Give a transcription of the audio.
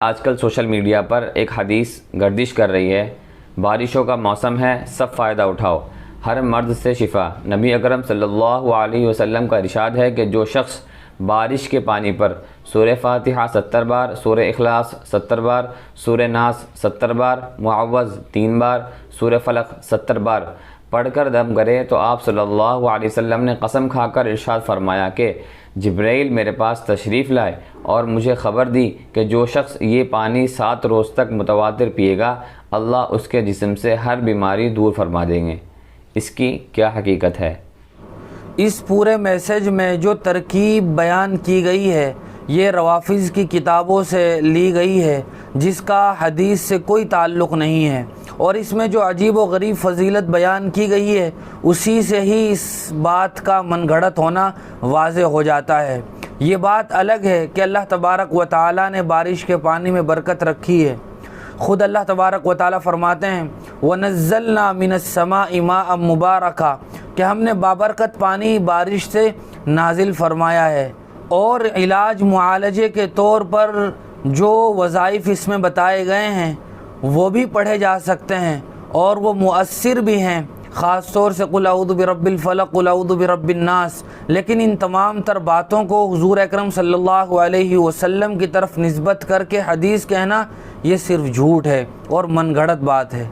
آج کل social media پر ایک حدیث گردش کر رہی ہے، بارشوں کا موسم ہے، سب فائدہ اٹھاؤ، ہر مرض سے شفا۔ نبی اکرم صلی اللہ علیہ وسلم کا ارشاد ہے کہ جو شخص بارش کے پانی پر سورہ فاتحہ 70 بار، سورہ اخلاص 70 بار، سورہ ناس 70 بار، معوذ 3 بار، سورہ فلق 70 بار پڑھ کر دم کرے تو آپ صلی اللہ علیہ وسلم نے قسم کھا کر ارشاد فرمایا کہ جبرائیل میرے پاس تشریف لائے اور مجھے خبر دی کہ جو شخص یہ پانی 7 روز تک متواتر پیے گا، اللہ اس کے جسم سے ہر بیماری دور فرما دیں گے۔ اس کی کیا حقیقت ہے؟ اس پورے میسیج میں جو ترکیب بیان کی گئی ہے یہ روافض کی کتابوں سے لی گئی ہے، جس کا حدیث سے کوئی تعلق نہیں ہے، اور اس میں جو عجیب و غریب فضیلت بیان کی گئی ہے اسی سے ہی اس بات کا من گھڑت ہونا واضح ہو جاتا ہے۔ یہ بات الگ ہے کہ اللہ تبارک و تعالی نے بارش کے پانی میں برکت رکھی ہے۔ خود اللہ تبارک و تعالی فرماتے ہیں وَنَزَّلْنَا مِنَ السَّمَاءِ مَاءً مُبَارَكًا کہ ہم نے بابرکت پانی بارش سے نازل فرمایا ہے، اور علاج معالجے کے طور پر جو وظائف اس میں بتائے گئے ہیں وہ بھی پڑھے جا سکتے ہیں اور وہ مؤثر بھی ہیں، خاص طور سے قُلْ اعوذ برب الفلق قُلْ اعوذ برب الناس۔ لیکن ان تمام تر باتوں کو حضور اکرم صلی اللہ علیہ وسلم کی طرف نسبت کر کے حدیث کہنا یہ صرف جھوٹ ہے اور من گھڑت بات ہے۔